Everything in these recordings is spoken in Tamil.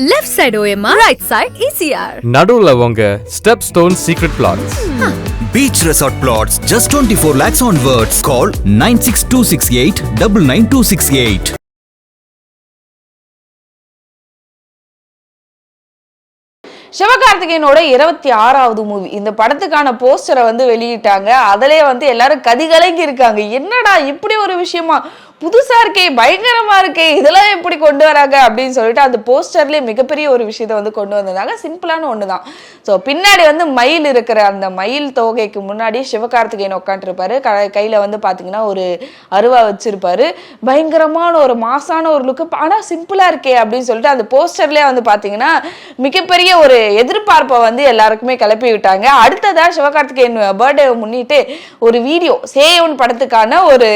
Left side OMR, right side ECR. நடுவுல உங்க Stepstone Secret Plots. Beach Resort Plots, just 24 lakhs onwards. Call 96268 99268. சிவகார்த்திகேயனோட 26வது movie இந்த படத்துக்கான போஸ்டரை வந்து வெளியிட்டாங்க. அதிலே வந்து எல்லாரும் கதிகலங்கி இருக்காங்க. என்னடா இப்படி ஒரு விஷயமா, புதுசா இருக்கே, பயங்கரமா இருக்கே, இதெல்லாம் எப்படி கொண்டு வராங்க அப்படின்னு சொல்லிட்டு அந்த போஸ்டர்லேயே மிகப்பெரிய ஒரு விஷயத்த வந்து கொண்டு வந்திருந்தாங்க. சிம்பிளான ஒன்று தான். ஸோ பின்னாடி வந்து மயில் இருக்கிற அந்த மயில் தோகைக்கு முன்னாடி சிவகார்த்திகேயன் உட்காந்துருப்பாரு. கையில் வந்து பார்த்தீங்கன்னா ஒரு அருவா வச்சிருப்பாரு. பயங்கரமான ஒரு மாசான ஒரு லுக்கு, ஆனால் சிம்பிளாக இருக்கே அப்படின்னு சொல்லிட்டு அந்த போஸ்டர்லேயே வந்து பார்த்தீங்கன்னா மிகப்பெரிய ஒரு எதிர்பார்ப்பை வந்து எல்லாருக்குமே கிளப்பி விட்டாங்க. அடுத்ததா சிவகார்த்திகேயன் பர்த்டே முன்னிட்டு ஒரு வீடியோ, சேயோன் படத்துக்கான ஒரு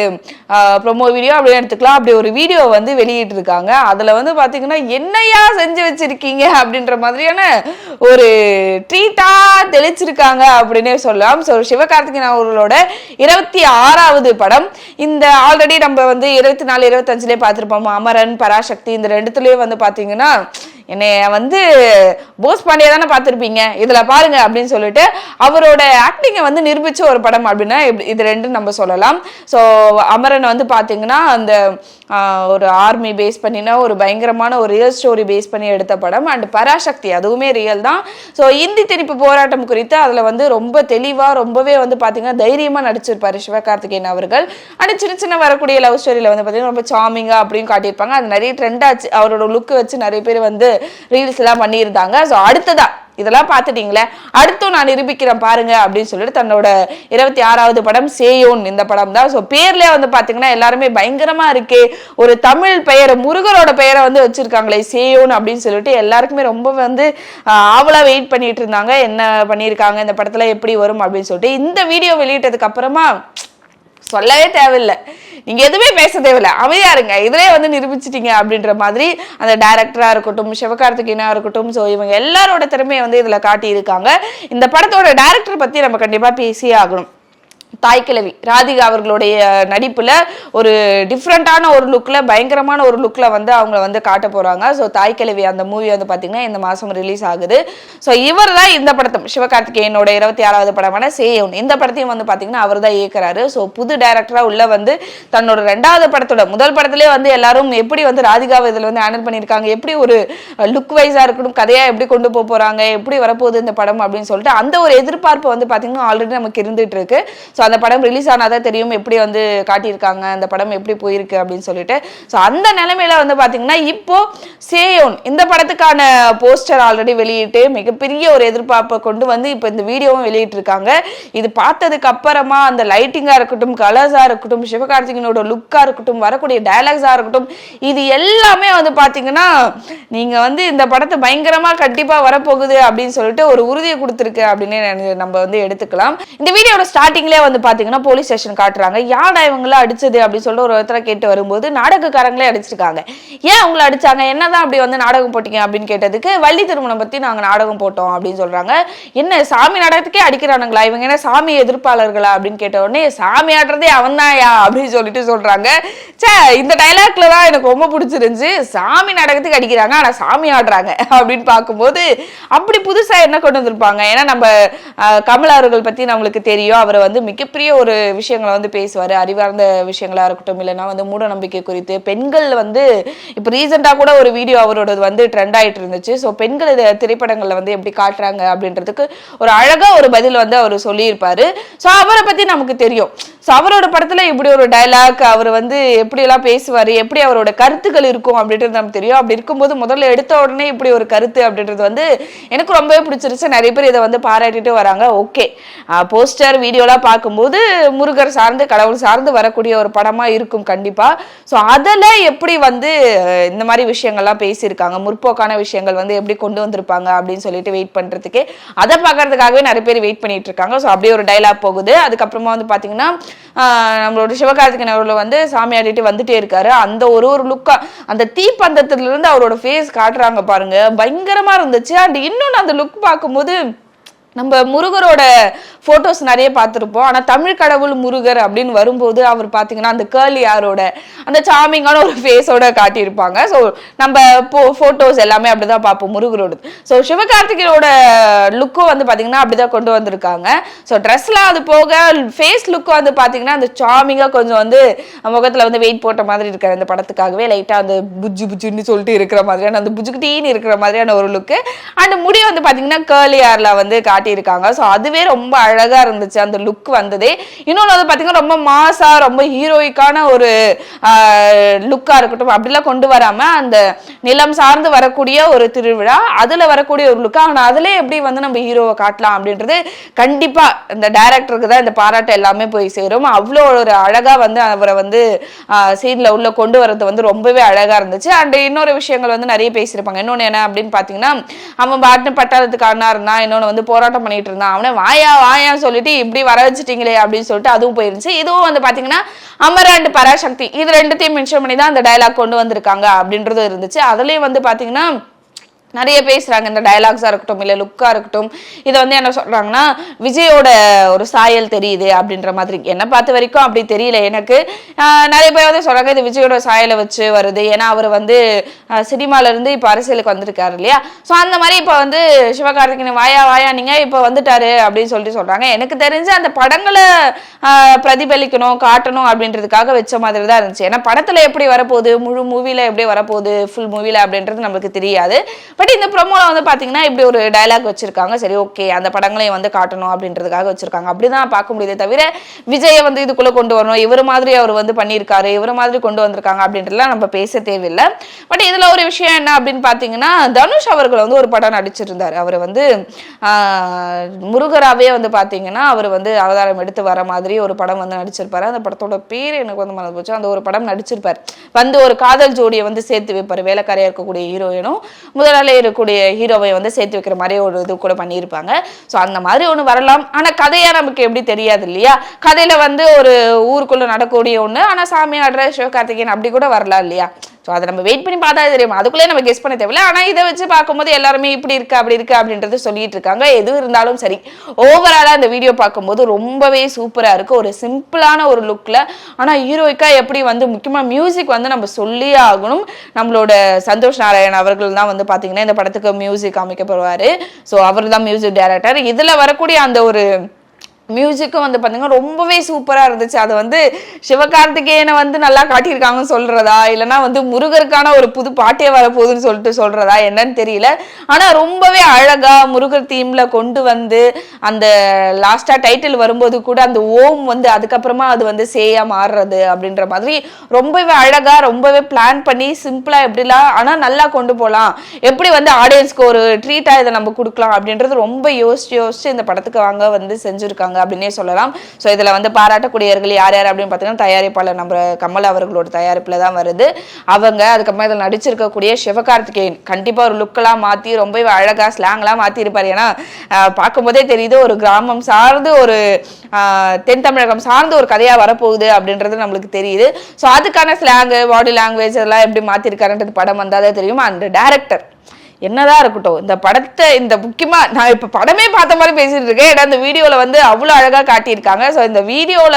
ப்ரொமோ வீடியோ அப்படின்னு எடுத்துக்கலாம், அப்படி ஒரு வீடியோ வந்து வெளியிட்டு இருக்காங்க. அதுல வந்து பாத்தீங்கன்னா என்னையா செஞ்சு வச்சிருக்கீங்க அப்படின்ற மாதிரியான ஒரு ட்ரீட்டா தெளிச்சிருக்காங்க அப்படின்னே சொல்லலாம். ஸோ சிவகார்த்திகேயன் அவர்களோட 26வது படம். இந்த ஆல்ரெடி நம்ம வந்து 24, 25 பார்த்திருப்போம். அமரன், பராசக்தி, இந்த ரெண்டுத்துலயே வந்து பாத்தீங்கன்னா என்னைய வந்து போஸ் பாண்டியா தானே பார்த்துருப்பீங்க, இதுல பாருங்க அப்படின்னு சொல்லிட்டு அவரோட ஆக்டிங்கை வந்து நிரூபிச்ச ஒரு படம் அப்படின்னா இது ரெண்டும் நம்ம சொல்லலாம். ஸோ அமரன் வந்து பார்த்தீங்கன்னா அந்த ஒரு ஆர்மி பேஸ் பண்ணினா ஒரு பயங்கரமான ஒரு ரியல் ஸ்டோரி பேஸ் பண்ணி எடுத்த படம். அண்ட் பராசக்தி அதுவுமே ரியல் தான். ஸோ இந்தி திணிப்பு போராட்டம் குறித்து அதில் வந்து ரொம்ப தெளிவாக ரொம்பவே வந்து பார்த்தீங்கன்னா தைரியமாக நடிச்சிருப்பாரு சிவகார்த்திகேயன் அவர்கள். அண்ட் சின்ன சின்ன வரக்கூடிய லவ் ஸ்டோரியில் வந்து பார்த்தீங்கன்னா ரொம்ப சாமிங்காக அப்படின்னு காட்டியிருப்பாங்க. அது நிறைய ட்ரெண்ட் ஆச்சு. அவரோட லுக்கு வச்சு நிறைய பேர் வந்து ரீல்ஸ் எல்லாம் பண்ணியிருந்தாங்க. ஸோ அடுத்ததா இதெல்லாம் பார்த்துட்டீங்களே, அடுத்தும் நான் நிரூபிக்கிறேன் பாருங்க அப்படின்னு சொல்லிட்டு தன்னோட 26வது படம் சேயோன் இந்த படம் தான். ஸோ பேர்ல வந்து பாத்தீங்கன்னா எல்லாருமே பயங்கரமா இருக்கே, ஒரு தமிழ் பெயர், முருகரோட பெயரை வந்து வச்சிருக்காங்களே சேயோன் அப்படின்னு சொல்லிட்டு எல்லாருக்குமே ரொம்ப வந்து ஆவலா வெயிட் பண்ணிட்டு இருந்தாங்க. என்ன பண்ணியிருக்காங்க இந்த படத்துல, எப்படி வரும் அப்படின்னு சொல்லிட்டு. இந்த வீடியோ வெளியிட்டதுக்கு அப்புறமா சொல்லவே தேவையில்லை, நீங்க எதுவுமே பேச தேவையில்லை, அமைதியா இருங்க, இதுலயே வந்து நிரூபிச்சிட்டீங்க அப்படின்ற மாதிரி அந்த டைரக்டரா இருக்கட்டும், சிவகார்த்திகேயனா இருக்கட்டும், ஸோ இவங்க எல்லாரோட திறமையை வந்து இதுல காட்டி இருக்காங்க. இந்த படத்தோட டைரக்டர் பத்தி நம்ம கண்டிப்பா பேசியே ஆகணும். தாய்க்கிழவி ராதிகா அவர்களுடைய நடிப்புல ஒரு டிஃப்ரெண்டான ஒரு லுக்ல, பயங்கரமான ஒரு லுக்ல வந்து அவங்க வந்து காட்ட போறாங்க. ஸோ தாய்க்கிழவி அந்த மூவி வந்து பாத்தீங்கன்னா இந்த மாசம் ரிலீஸ் ஆகுது. ஸோ இவர் தான் இந்த படத்தும் சிவகார்த்திகேயனோட 26வது படமான சேயோன் இந்த படத்தையும் வந்து பாத்தீங்கன்னா அவர் தான் இயக்குறாரு. ஸோ புது டைரக்டரா உள்ள வந்து தன்னோட 2வது படத்தோட முதல் படத்திலே வந்து எல்லாரும் எப்படி வந்து ராதிகாவை இதுல வந்து ஹேண்டில் பண்ணியிருக்காங்க, எப்படி ஒரு லுக் வைஸா இருக்கட்டும், கதையா எப்படி கொண்டு போறாங்க, எப்படி வரப்போகுது இந்த படம் அப்படின்னு சொல்லிட்டு அந்த ஒரு எதிர்பார்ப்பு வந்து பாத்தீங்கன்னா ஆல்ரெடி நமக்கு இருந்துட்டு இருக்கு. ஸோ அந்த படம் ரிலீஸ் ஆனாதான் தெரியும் எப்படி வந்து காட்டியிருக்காங்க, அந்த படம் எப்படி போயிருக்கு அப்படின்னு சொல்லிட்டு. ஸோ அந்த நிலைமையில வந்து பாத்தீங்கன்னா இப்போ சேயோன் இந்த படத்துக்கான போஸ்டர் ஆல்ரெடி வெளியிட்டு மிகப்பெரிய ஒரு எதிர்பார்ப்பை கொண்டு வந்து இப்போ இந்த வீடியோவும் வெளியிட்டு இருக்காங்க. இது பார்த்ததுக்கு அப்புறமா அந்த லைட்டிங்கா இருக்கட்டும், கலர்ஸா இருக்கட்டும், சிவகார்த்திகேயனோட லுக்கா இருக்கட்டும், வரக்கூடிய டயலாக்ஸா இருக்கட்டும், இது எல்லாமே வந்து பாத்தீங்கன்னா நீங்க வந்து இந்த படத்தை பயங்கரமா கண்டிப்பா வரப்போகுது அப்படின்னு சொல்லிட்டு ஒரு உறுதியை கொடுத்துருக்கு அப்படின்னு நம்ம வந்து எடுத்துக்கலாம். இந்த வீடியோட ஸ்டார்டிங்லேயே வந்து பாத்தீங்கன்னா போலீஸ் ஸ்டேஷன் காட்டுறாங்க. யாரா இவங்கள அடிச்சது அப்படின்னு சொல்லிட்டு ஒருத்தர கேட்டு வரும்போது நாடகக்காரங்களே அடிச்சிருக்காங்க. ஏன் அவங்கள அடிச்சாங்க, என்னதான் அப்படி வந்து நாடகம் போட்டீங்க அப்படின்னு கேட்டதுக்கு வள்ளி திருமணம் பத்தி நாங்க நாடகம் போட்டோம் அப்படின்னு சொல்றாங்க. என்ன சாமி நாடகத்துக்கே அடிக்கிறானுங்களா இவங்க, என்ன சாமி எதிர்ப்பாளர்களா அப்படின்னு கேட்ட உடனே சாமி ஆடுறதே அவன் தான்யா அப்படின்னு சொல்லிட்டு சொல்றாங்க. சே, இந்த டைலாக்ல தான் எனக்கு ரொம்ப பிடிச்சிருந்துச்சு. சாமி நாடகத்துக்கு அடிக்கிறாங்க ஆனா சாமி ஆடுறாங்க அப்படின்னு பார்க்கும்போது அப்படி புதுசா என்ன கொண்டு வந்திருப்பாங்க. ஏன்னா நம்ம கமல் அவர்கள் பத்தி நம்மளுக்கு தெரியும், அவர் வந்து மிகப்பெரிய ஒரு விஷயங்களை வந்து பேசுவார், அறிவார்ந்த விஷயங்களா இருக்கட்டும், இல்லைன்னா வந்து மூட நம்பிக்கை குறித்து. பெண்கள் வந்து இப்போ ரீசெண்டாக கூட ஒரு வீடியோ அவரோட வந்து ட்ரெண்ட் ஆகிட்டு இருந்துச்சு. ஸோ பெண்கள் திரைப்படங்களில் வந்து எப்படி காட்டுறாங்க அப்படின்றதுக்கு ஒரு அழகா ஒரு பதில் வந்து அவர் சொல்லியிருப்பாரு. ஸோ அவரை பத்தி நமக்கு தெரியும். ஸோ அவரோட படத்துல இப்படி ஒரு டைலாக், அவர் வந்து எப்படியெல்லாம் பேசுவார், எப்படி அவரோட கருத்துக்கள் இருக்கும் அப்படின்றது நமக்கு தெரியும். அப்படி இருக்கும்போது முதல்ல எடுத்த உடனே இப்படி ஒரு கருத்து அப்படின்றது வந்து எனக்கு ரொம்பவே பிடிச்சிருச்சு. நிறைய பேர் இதை வந்து பாராட்டிட்டு வராங்க. ஓகே, போஸ்டர் வீடியோலாம் பார்க்கும்போது முருகர் சார்ந்து, கடவுள் சார்ந்து வரக்கூடிய ஒரு படமா இருக்கும் கண்டிப்பா. ஸோ அதில் எப்படி வந்து இந்த மாதிரி விஷயங்கள்லாம் பேசியிருக்காங்க, முற்போக்கான விஷயங்கள் வந்து எப்படி கொண்டு வந்திருப்பாங்க அப்படின்னு சொல்லிட்டு வெயிட் பண்றதுக்கே, அதை பார்க்கறதுக்காகவே நிறைய பேர் வெயிட் பண்ணிட்டு இருக்காங்க. ஸோ அப்படியே ஒரு டைலாக் போகுது. அதுக்கப்புறமா வந்து பாத்தீங்கன்னா நம்மளோட சிவகார்த்திகேயன் அவர்கள் வந்து சாமி ஆடிட்டு வந்துட்டே இருக்காரு. அந்த ஒரு லுக்கா அந்த தீப்பந்தத்துல இருந்து அவரோட ஃபேஸ் காட்டுறாங்க பாருங்க, பயங்கரமா இருந்துச்சு. அண்ட் இன்னொன்னு அந்த லுக் பார்க்கும்போது நம்ம முருகரோட ஃபோட்டோஸ் நிறைய பார்த்துருப்போம். ஆனால் தமிழ் கடவுள் முருகர் அப்படின்னு வரும்போது அவர் பார்த்தீங்கன்னா அந்த கேர்லி ஹேரோட அந்த சாமிங்கான ஒரு ஃபேஸோட காட்டியிருப்பாங்க. ஸோ நம்ம ஃபோட்டோஸ் எல்லாமே அப்படிதான் பார்ப்போம் முருகரோட. ஸோ சிவகார்த்திகேயனோட லுக்கும் வந்து பார்த்தீங்கன்னா அப்படிதான் கொண்டு வந்திருக்காங்க. ஸோ ட்ரெஸ்லாம் அது போக ஃபேஸ் லுக்கும் வந்து பார்த்தீங்கன்னா அந்த சாமிங்காக கொஞ்சம் வந்து முகத்தில் வந்து வெயிட் போட்ட மாதிரி இருக்காரு. அந்த படத்துக்காகவே லைட்டாக அந்த புஜ்ஜு புஜ்ஜுன்னு சொல்லிட்டு இருக்கிற மாதிரியான அந்த புஜுக்குட்டின்னு இருக்கிற மாதிரியான ஒரு லுக்கு. அண்ட் முடி வந்து பார்த்தீங்கன்னா கேர்லி ஹேர்ல வந்து இருக்காங்க. ஸோ அதுவே ரொம்ப அழகா இருந்துச்சு அந்த லுக் வந்ததே. இன்னொன்று வந்து பார்த்தீங்கன்னா ரொம்ப மாசா ரொம்ப ஹீரோயிக்கான ஒரு லுக்கா இருக்கட்டும் அப்படிலாம் கொண்டு வராம அந்த நிலம் சார்ந்து வரக்கூடிய ஒரு திருவிழா அதுல வரக்கூடிய ஒரு லுக்கா. ஆனால் அதுல எப்படி வந்து நம்ம ஹீரோவை காட்டலாம் அப்படின்றது கண்டிப்பா இந்த டைரக்டருக்கு தான் இந்த பாராட்டு எல்லாமே போய் சேரும். அவ்வளோ ஒரு அழகா வந்து அவரை வந்து சீன்ல உள்ள கொண்டு வரது வந்து ரொம்பவே அழகா இருந்துச்சு. அண்ட் இன்னொரு விஷயங்கள் வந்து நிறைய பேசியிருப்பாங்க. இன்னொன்று என்ன அப்படின்னு பார்த்தீங்கன்னா அவன் பாட்டு பட்டாளத்துக்காரனா இருந்தா இன்னொன்று வந்து போராட்டம் பண்ணிட்டு இருந்தான். அவனை வாயான்னு சொல்லிட்டு இப்படி வர வச்சுட்டீங்களே அப்படின்னு சொல்லிட்டு அதுவும் போயிருந்துச்சு. இதுவும் வந்து பாத்தீங்கன்னா அமர் அண்ட் பராசக்தி இது ரெண்டுத்தையும் மென்ஷன் பண்ணி தான் அந்த டயலாக் கொண்டு வந்திருக்காங்க அப்படின்றது இருந்துச்சு. அதுலயும் வந்து பாத்தீங்கன்னா நிறைய பேசுறாங்க இந்த டயலாக்ஸா இருக்கட்டும் இல்ல லுக்கா இருக்கட்டும். இதை வந்து என்ன சொல்றாங்கன்னா விஜயோட ஒரு சாயல் தெரியுது அப்படின்ற மாதிரி. என்ன பார்த்த வரைக்கும் அப்படி தெரியல எனக்கு. நிறைய பேர் வந்து சொல்றாங்க இது விஜயோட சாயலை வச்சு வருது. ஏன்னா அவர் வந்து சினிமால இருந்து இப்ப அரசியலுக்கு வந்திருக்காரு இல்லையா. ஸோ அந்த மாதிரி இப்ப வந்து சிவகார்த்திகேயன் வாயா நீங்க இப்ப வந்துட்டாரு அப்படின்னு சொல்லிட்டு சொல்றாங்க. எனக்கு தெரிஞ்சு அந்த படங்களை பிரதிபலிக்கணும் காட்டணும் அப்படின்றதுக்காக வச்ச மாதிரி தான் இருந்துச்சு. ஏன்னா படத்துல எப்படி வரப்போகுது முழு மூவில எப்படி வரப்போகுது ஃபுல் மூவில அப்படின்றது நமக்கு தெரியாது. பட் இந்த ப்ரோமோல வந்து பாத்தீங்கன்னா இப்படி ஒரு டயலாக் வச்சிருக்காங்க. சரி ஓகே அந்த படங்களையும் வந்து காட்டணும் அப்படின்றதுக்காக வச்சிருக்காங்க. அப்படிதான் பார்க்க முடியுதே தவிர விஜயை வந்து இதுக்குள்ள கொண்டு வரணும் இவர் மாதிரி அவர் வந்து பண்ணியிருக்காரு இவர் மாதிரி கொண்டு வந்திருக்காங்க அப்படின்றதுலாம் நம்ம பேச தேவையில்லை. பட் இதுல ஒரு விஷயம் என்ன அப்படின்னு பாத்தீங்கன்னா தனுஷ் அவர்கள் வந்து ஒரு படம் நடிச்சிருந்தார். அவர் வந்து முருகராவே வந்து பாத்தீங்கன்னா அவர் வந்து அவதாரம் எடுத்து வர மாதிரி ஒரு படம் வந்து நடிச்சிருப்பாரு. அந்த படத்தோட பேர் எனக்கு வந்து மறந்து போச்சு. அந்த ஒரு படம் நடிச்சிருப்பாரு. வந்து ஒரு காதல் ஜோடியை வந்து சேர்த்து வைப்பாரு. வேலைக்காரியா இருக்கக்கூடிய ஹீரோயினும் முதலாளி இருக்கக்கூடிய ஹீரோவை வந்து சேர்த்து வைக்கிற மாதிரி ஒரு இது கூட பண்ணியிருப்பாங்க. ஸோ அந்த மாதிரி ஒன்று வரலாம். ஆனால் கதையா நமக்கு எப்படி தெரியாது இல்லையா. கதையில வந்து ஒரு ஊருக்குள்ள நடக்கக்கூடிய ஒன்று. ஆனால் சாமி ஆடுற சிவகார்த்திகேயன் அப்படி கூட வரலாம் இல்லையா. ஸோ அதை நம்ம வெயிட் பண்ணி பார்த்தா தெரியும். அதுக்குள்ளே நம்ம கெஸ் பண்ண தேவையில்லை. ஆனால் இதை வச்சு பார்க்கும்போது எல்லாருமே இப்படி இருக்கு அப்படி இருக்கு அப்படின்றது சொல்லிட்டு இருக்காங்க. எது இருந்தாலும் சரி ஓவராலாக இந்த வீடியோ பார்க்கும்போது ரொம்பவே சூப்பராக இருக்கு. ஒரு சிம்பிளான ஒரு லுக்கில் ஆனால் ஹீரோயிக்கா எப்படி வந்து முக்கியமாக மியூசிக் வந்து நம்ம சொல்லியே ஆகணும். நம்மளோட சந்தோஷ் நாராயண் அவர்கள் தான் வந்து பார்த்தீங்கன்னா இந்த படத்துக்கு மியூசிக் அமைக்கப்படுவார். ஸோ அவர் தான் மியூசிக் டைரக்டர். இதில் வரக்கூடிய அந்த ஒரு மியூசிக்கும் வந்து பார்த்தீங்கன்னா ரொம்பவே சூப்பராக இருந்துச்சு. அது வந்து சிவகார்த்திகேயனை வந்து நல்லா காட்டியிருக்காங்கன்னு சொல்றதா இல்லைன்னா வந்து முருகருக்கான ஒரு புது பாட்டே வரப்போகுதுன்னு சொல்லிட்டு சொல்றதா என்னன்னு தெரியல. ஆனால் ரொம்பவே அழகா முருகர் தீம்ல கொண்டு வந்து அந்த லாஸ்டா டைட்டில் வரும்போது கூட அந்த ஓம் வந்து அதுக்கப்புறமா அது வந்து சேயா மாறுறது அப்படின்ற மாதிரி ரொம்பவே அழகா ரொம்பவே பிளான் பண்ணி சிம்பிளா எப்படிலாம் ஆனால் நல்லா கொண்டு போகலாம் எப்படி வந்து ஆடியன்ஸ்க்கு ஒரு ட்ரீட்டா இதை நம்ம கொடுக்கலாம் அப்படின்றது ரொம்ப யோசிச்சு இந்த படத்துக்கு வாங்க வந்து செஞ்சிருக்காங்க அப்படின்னே சொல்லலாம். ஸோ இதில் வந்து பாராட்டக்கூடியவர்கள் யார் யார் அப்படின்னு பார்த்தீங்கன்னா தயாரிப்பாளர் நம்ம கமல் அவர்களோட தயாரிப்பில் தான் வருது அவங்க. அதுக்கப்புறமா இதில் நடிச்சிருக்கக்கூடிய சிவகார்த்திகேயன் கண்டிப்பாக ஒரு லுக்கெல்லாம் மாற்றி ரொம்ப அழகாக ஸ்லாங்லாம் மாற்றிருப்பார். ஏன்னா பார்க்கும்போதே தெரியுது ஒரு கிராமம் சார்ந்து ஒரு தென் தமிழகம் சார்ந்து ஒரு கதையாக வரப்போகுது அப்படின்றது நம்மளுக்கு தெரியுது. ஸோ அதுக்கான ஸ்லாங்கு பாடி லாங்குவேஜ் எல்லாம் எப்படி மாற்றிருக்காருன்றது படம் வந்தாலே தெரியும். அந்த டைரக்டர் என்னதான் இருக்கட்டும் இந்த படத்தை இந்த முக்கியமா நான் இப்ப படமே பார்த்த மாதிரி பேசிட்டு இருக்கேன். ஏன்னா இந்த வீடியோல வந்து அவ்வளவு அழகா காட்டியிருக்காங்க. ஸோ இந்த வீடியோல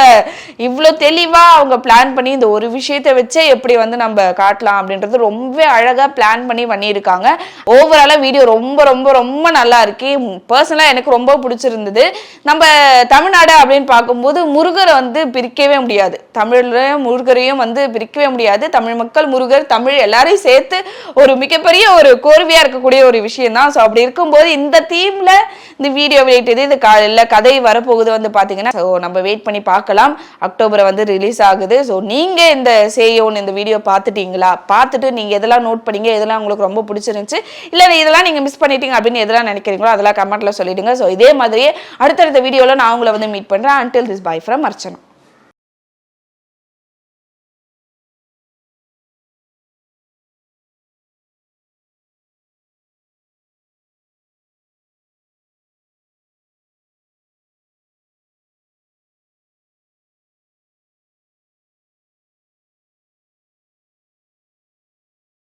இவ்வளவு தெளிவா அவங்க பிளான் பண்ணி இந்த ஒரு விஷயத்தை வச்சே எப்படி வந்து நம்ம காட்டலாம் அப்படின்றது ரொம்ப அழகா பிளான் பண்ணி பண்ணியிருக்காங்க. ஓவராலா வீடியோ ரொம்ப ரொம்ப ரொம்ப நல்லா இருக்கு. பர்சனலா எனக்கு ரொம்ப பிடிச்சிருந்தது. நம்ம தமிழ்நாடு அப்படின்னு பார்க்கும்போது முருகரை வந்து பிரிக்கவே முடியாது. தமிழ்ல முருகரையும் வந்து பிரிக்கவே முடியாது. தமிழ் மக்கள் முருகர் தமிழ் எல்லாரையும் சேர்த்து ஒரு மிகப்பெரிய ஒரு கோர்வையா இருக்கக்கூடிய ஒரு விஷயம் தான். ஸோ அப்படி இருக்கும்போது இந்த தீம்ல இந்த வீடியோ வெளியிட்டது இந்த கதை வரப்போகுது வந்து பாத்தீங்கன்னா ஸோ நம்ம வெயிட் பண்ணி பார்க்கலாம். அக்டோபர் வந்து ரிலீஸ் ஆகுது. ஸோ நீங்க இந்த சேயோன்னு இந்த வீடியோ பார்த்துட்டீங்களா? பார்த்துட்டு நீங்க எதெல்லாம் நோட் பண்ணீங்க எதெல்லாம் உங்களுக்கு ரொம்ப பிடிச்சிருந்துச்சு இல்லை இதெல்லாம் நீங்க மிஸ் பண்ணிட்டீங்க அப்படின்னு எதெல்லாம் நினைக்கிறீங்களோ அதெல்லாம் கமெண்ட்ல சொல்லிடுங்க. ஸோ இதே மாதிரியே அடுத்தடுத்த வீடியோல நான் உங்களை வந்து மீட் பண்றேன். until this bye from Archana.